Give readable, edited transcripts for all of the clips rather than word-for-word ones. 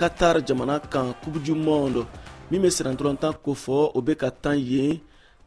Qatar jamana kan Coupe du Monde min bɛ siran ntolantan ko fɔ o bɛ ka tan yen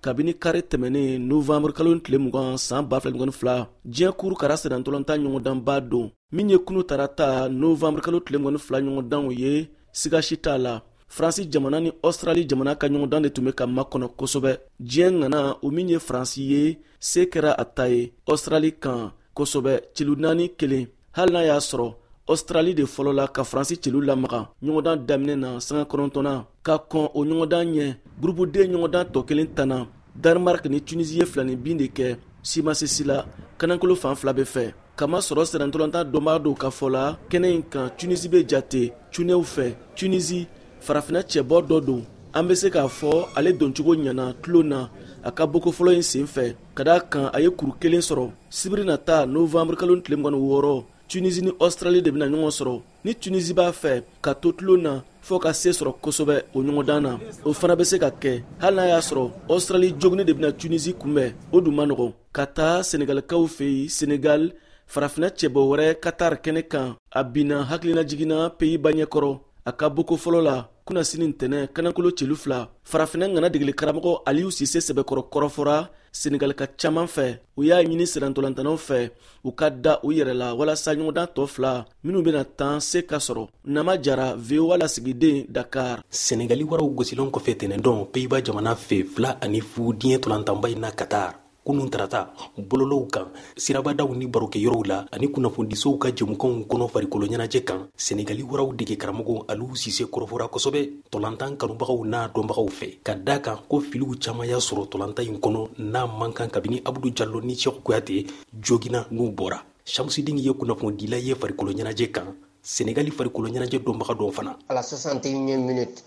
kabini kari tɛmɛnen novembre kalo tile 20 san 2022 diɲɛ kuru kara siran ntolantan ɲɔgɔndanba don min ye kunu tarata novembre kalo tile 22 ɲɔgɔndanw ye siga si t'a la. Faransi jamana ni Australie jamana ka ɲɔgɔndan de tun bɛ ka makɔnɔ kosɛbɛ. Diɲɛ ŋana o min ye Faransi ye se kɛra a ta ye Australie kan kosɛbɛ cilu 4-1 hali n'a y'a sɔrɔ Australie de fɔlɔ la ka Faransi cilu lamaga ɲɔgɔndan daminɛ na sanga 9 ka kɔn o ɲɔgɔndan ɲɛ groupe D ɲɔgɔndan tɔ kelen tanna Danemark ni Tunisie ye 2-2 de kɛ si ma se si la kanankolo fan fila bɛ fɛ kama sɔrɔ siran ntolantan dɔnbaga dɔw ka fɔ la kɛnɛ in kan Tunisie bɛ jate cunɛw fɛ. Tunisie farafina cɛbɔ dɔ don an bɛ se k'a fɔ ale doncogo ɲana tulo na a ka boko fɔlɔ in sen fɛ ka d'a kan a ye kuru kelen sɔrɔ sibiri nata novembre kalo tile 26 Tunisie ni Australie de bɛna ɲɔgɔn sɔrɔ ni Tunisie b'a fɛ ka to tulo na fɔ ka se sɔrɔ kosɛbɛ o ɲɔgɔndan na o fana bɛ se ka kɛ hali n'a y'a sɔrɔ Australie jogini de bɛna Tunisie kunbɛn o dun ma nɔgɔn ka taa Senegalikaw fɛ yen Senegal farafina cɛbɔ wɛrɛ Qatar kɛnɛ kan a binna hakilina jiginna Pays-Bas ɲɛkɔrɔ a ka boko fɔlɔ la kuna sini ntɛnɛ kanankolo celu fila farafina ŋana degeli karamɔgɔ Aliou Cissé sɛbɛkɔrɔ kɔrɔfɔra Senegal ka caman fɛ u y'a ɲini sirantolantanaw fɛ u ka da u yɛrɛ la walasa ɲɔgɔndan tɔ fila minnu bɛna tan se ka sɔrɔ. Nama Jara VOA lasigiden Dakar. Senegali waraw gosilen kɔfɛ tɛnɛndɔn Pays-Bas jamana fɛ 2-0 diɲɛ tolantanba in na Qatar kunun tarata bololow kan sirabadaw ni barokɛ yɔrɔw la ani kunnafonidisow ka jɛmukanw kɔnɔ farikolo ɲɛnajɛ kan Senegali waraw dege karamɔgɔ Aliou Cissé kɔrɔfɔra kosɛbɛ tolantan kanubagaw n'a dɔnbagaw fɛ ka da kan ko filiw caman y'a sɔrɔ tolantan in kɔnɔ n'a man kan kabini Abdou Diallo ni Cheikh Kouyaté jogina n'u bɔra. Shamsuddin ye kunnafonidila ye farikolo ɲɛnajɛ kan Senegali farikolo ɲɛnajɛ dɔnbaga dɔn fana. À la 61e minute,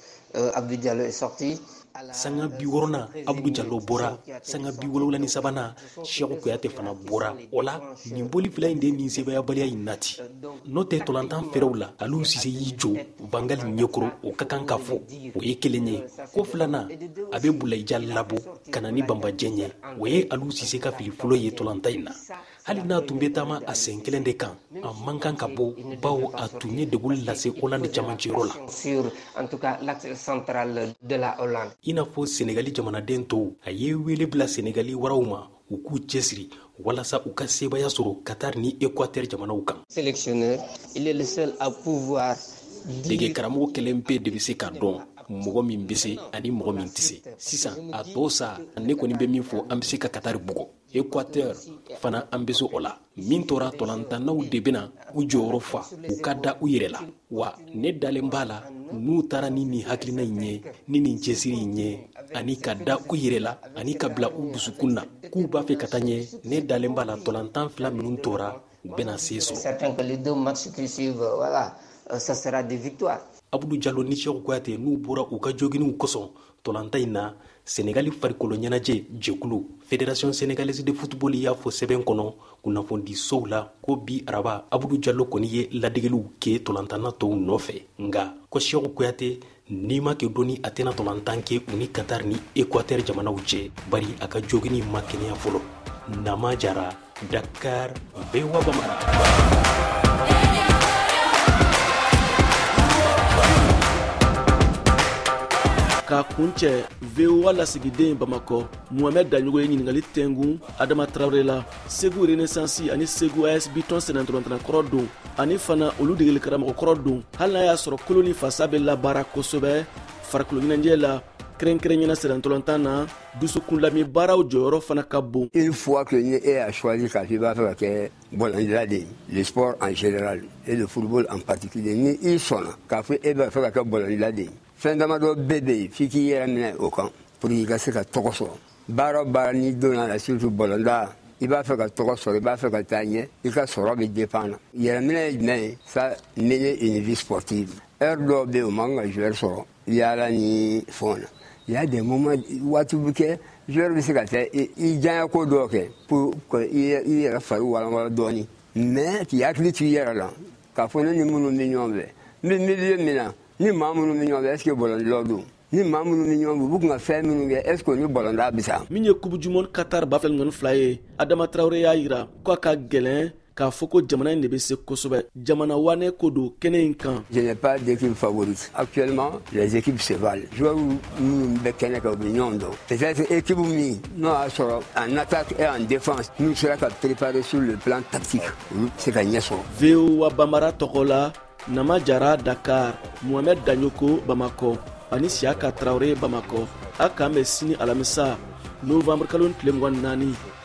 Abdou Diallo est sorti. Sanga 60 Abdou Diallo bɔra sanga 73 Cheikh Kouyaté fana bɔra o la nin boli fila in de nin sebayabaliya in nati n'o tɛ tolantan fɛrɛw la Aliou Cissé y'i jo bangali ɲɛkɔrɔ o ka kan ka fɔ o ye kelen ye ko filanan a bɛ Boulaye labo ka na ni banbajɛ ɲɛ o ye Aliou Cissé ka fili fɔlɔ ye tolantan in na hali n'a tun bɛ taama a sen kelen de kan a man kan ka bɔ bawo a tun ye deguli lase Hollande camancɛyɔrɔ la. Sur en tout cas l'axe central de la Hollande. I n'a fɔ Senegali jamanaden tɔw a ye wele bila Senegali waraw ma u k'u cɛsiri walasa u ka sebaya sɔrɔ Qatar ni Équateur jamanaw kan. Sélectionneur, il est le seul à pouvoir dege karamɔgɔ kelen pe de bɛ se ka dɔn mɔgɔ min bɛ se ani mɔgɔ min tɛ se sisan a tɔ sa ne kɔni bɛ min fɔ an bɛ se ka Qatar bugɔ Équateur fana an bɛ se o la min tora tolantannaw de bɛna u jɔyɔrɔ fa u ka da u yɛrɛ la wa ne dalen b'a la n'u taara ni nin hakilina in ye ni nin cɛsiri in ye ani ka da u yɛrɛ la ani ka bila u dusukun na k'u b'a fɛ ka taa ɲɛ ne dalen b'a la tolantan fila minnu tora u bɛna se sɔrɔ. Certains que les 2 matchs qui suivent, voilà, ça sera des victoires. Abdou Diallo ni Cheikh Kouyaté n'u bɔra u ka joginiw kosɔn tolantan in na Senegali farikolo ɲɛnajɛ jɛkulu Fédération sénégalaise de football y'a fɔ sɛbɛn kɔnɔ kunnafonidisow la ko bi araba Abdou Diallo kɔni ye ladegeliw kɛ tolantanna tɔw nɔfɛ nka ko Cheikh Kouyaté n'i ma kɛ dɔnni a tɛna tolantan kɛ u ni Qatar ni Équateur jamanaw cɛ bari a ka jogini ma kɛnɛya fɔlɔ. Nama Jara, Dakar, VOA Bambara. Ka kuncɛ VOA lasigiden Bamakɔ Mohamed Daɲogo ye ɲininkali tɛngun Adama Traoré la Segu Renaissance ani Segu AS Biton sɛnɛntolantana kɔrɔ don ani fana olu degeli karamɔgɔ kɔrɔ don hali n'a y'a sɔrɔ kolo ni fasa bɛ labaara kosɛbɛ farikolo ɲɛnajɛ la kɛrɛnkɛrɛnɲɛna sɛnɛntolantan na dusukun lami baaraw jɔyɔrɔ fana ka bon. Une fois que e a choisi k'a fɔ i b'a fɛ ka kɛ bɔlɔndila de ye le sport en général et le football en particulier ni i sɔnna k'a fɔ e b'a fɛ ka kɛ bɔlɔndila de ye fɛn damadɔ bɛɛ bɛ yen f'i k'i yɛrɛ minɛ o kan pour que i ka se ka tɔgɔ sɔrɔ baara o baara n'i donna la surtout bɔlɔnda i b'a fɛ ka tɔgɔ sɔrɔ i b'a fɛ ka taa ɲɛ i ka sɔrɔ bɛ dépend na yɛrɛminɛ ye jumɛn ye ça mener une vie sportive heure dɔw bɛ yen o man kan ka joueur sɔrɔ yaala ni fɛnw na il y a des moments waati bɛ kɛ joueur bɛ se ka taa i janya ko dɔw kɛ pour que i yɛrɛ fari walanwalan dɔɔnin mais k'i hakili to i yɛrɛ la k'a fɔ ne ni minnu bɛ ɲɔgɔn fɛ n bɛ milieu min na ni maa minnu bɛ ɲɔgɔn fɛ est ce que bɔlɔndilaw don ni maa minnu bɛ ɲɔgɔn fɛ u b'u kan ka fɛn minnu kɛ est ce que ni bɔlɔnda bɛ sa. min ye Coupe du Monde Qatar 2022 ye Adama Traoré y'a jira k'a ka gɛlɛn k'a fɔ ko jamana in de bɛ se kosɛbɛ. Jamana wane ko don kɛnɛ in kan. Je n'ai pas d'équipe favorite. Actuellement, les équipes se valent. Joueurs nous bekene ka opinion do. Peut-être équipe mi non en attaque et en défense. Nous sera qu'à préparer sur le plan tactique. C'est gagné ça. VOA Bambara Tokola, Nama Jara Dakar, Mohamed Danyoko Bamako, ani Siaka Traoré Bamako. Aka me sini alamisa Novembre kalon tile 24